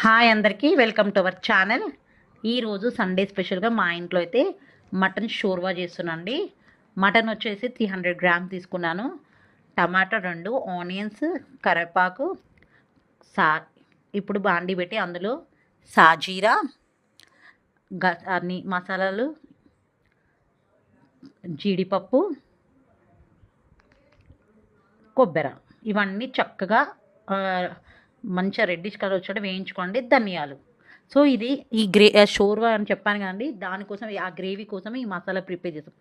Hi అందరికీ welcome to our channel. ఈరోజు Sunday స్పెషల్గా మా ఇంట్లో అయితే మటన్ షోర్వా చేస్తున్నాండి. మటన్ వచ్చేసి 300 గ్రామ్స్ తీసుకున్నాను. టమాటా 2, ఆనియన్స్, కరివేపాకు, ఇప్పుడు బాండి పెట్టి అందులో సాజీరా, అన్ని మసాలాలు, జీడిపప్పు, కొబ్బరి ఇవన్నీ చక్కగా మంచిగా రెడ్డిష్ కలర్ వచ్చేటట్టు వేయించుకోండి. ధనియాలు. సో ఇది ఈ షోర్వా అని చెప్పాను కదండి, దానికోసం ఆ గ్రేవీ కోసం ఈ మసాలా ప్రిపేర్ చేస్తాం.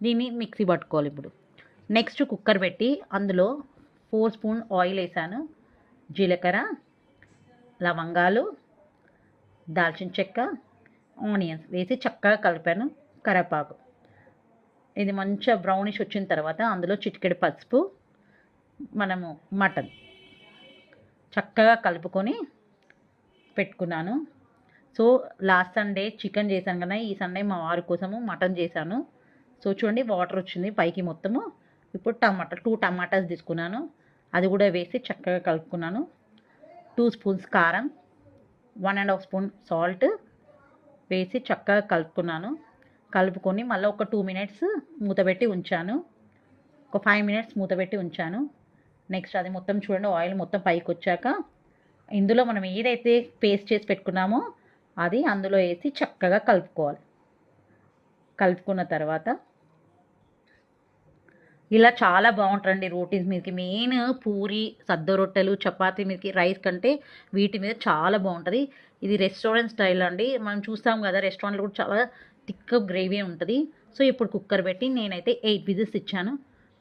దీన్ని మిక్సీ పట్టుకోవాలి. ఇప్పుడు నెక్స్ట్ కుక్కర్ పెట్టి అందులో 4 స్పూన్ ఆయిల్ వేసాను. జీలకర్ర, లవంగాలు, దాల్చిన చెక్క, ఆనియన్స్ వేసి చక్కగా కలిపాను. కరివేపాకు ఇది మంచిగా బ్రౌనిష్ వచ్చిన తర్వాత అందులో చిటికెడు పసుపు, మనము మటన్ చక్కగా కలుపుకొని పెట్టుకున్నాను. సో లాస్ట్ సండే చికెన్ చేశాను కదా, ఈ సండే మా వారి కోసము మటన్ చేశాను. సో చూడండి వాటర్ వచ్చింది పైకి మొత్తము. ఇప్పుడు 2 టమాటాస్ తీసుకున్నాను, అది కూడా వేసి చక్కగా కలుపుకున్నాను. 2 స్పూన్స్ కారం, 1.5 స్పూన్ సాల్ట్ వేసి చక్కగా కలుపుకున్నాను. కలుపుకొని మళ్ళీ ఒక 2 మినిట్స్ మూతపెట్టి ఉంచాను. ఒక 5 మినిట్స్ మూతపెట్టి ఉంచాను. నెక్స్ట్ అది మొత్తం చూడండి ఆయిల్ మొత్తం పైకి వచ్చాక ఇందులో మనం ఏదైతే పేస్ట్ చేసి పెట్టుకున్నామో అది అందులో వేసి చక్కగా కలుపుకోవాలి. కలుపుకున్న తర్వాత ఇలా చాలా బాగుంటుందండి రోటీస్ మీదకి. మెయిన్ పూరి, సద్ద రొట్టెలు, చపాతీ మీదకి, రైస్ కంటే వీటి మీద చాలా బాగుంటుంది. ఇది రెస్టారెంట్ స్టైల్ అండి. మనం చూస్తాం కదా రెస్టారెంట్లో కూడా చాలా థిక్ గ్రేవీ ఉంటుంది. సో ఇప్పుడు కుక్కర్ పెట్టి నేనైతే 8 విజిల్స్ ఇచ్చాను.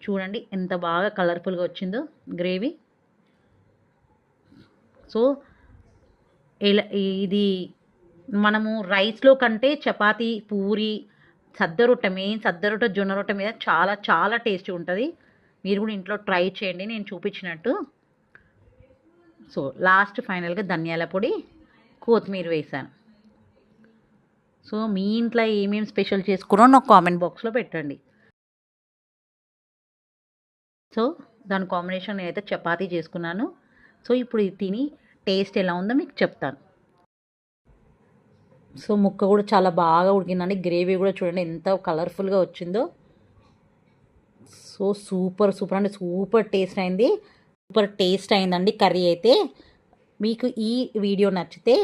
చూడండి ఎంత బాగా కలర్ఫుల్గా వచ్చిందో గ్రేవీ. సో ఇది మనము రైస్లో కంటే చపాతీ, పూరి, సద్ద రొట్టె, మెయిన్ సద్ద రొట్టె, జొన్న రొట్టె మీద చాలా చాలా టేస్టీ ఉంటుంది. మీరు కూడా ఇంట్లో ట్రై చేయండి నేను చూపించినట్టు. సో లాస్ట్ ఫైనల్గా ధనియాల పొడి, కొత్తిమీర వేసాను. సో మీ ఇంట్లో ఏమేమి స్పెషల్ చేసుకున్నారో నాకు కామెంట్ బాక్స్లో పెట్టండి. సో దాని కాంబినేషన్ నేనైతే చపాతీ చేసుకున్నాను. సో ఇప్పుడు ఇది తిని టేస్ట్ ఎలా ఉందో మీకు చెప్తాను. సో ముక్క కూడా చాలా బాగా ఉడికిందండి. గ్రేవీ కూడా చూడండి ఎంత కలర్ఫుల్గా వచ్చిందో. సో సూపర్ అంటే సూపర్ టేస్ట్ అయింది. సూపర్ టేస్ట్ అయిందండి కర్రీ అయితే. మీకు ఈ వీడియో నచ్చితే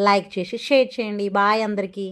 లైక్ చేసి షేర్ చేయండి. బాయ్ అందరికీ.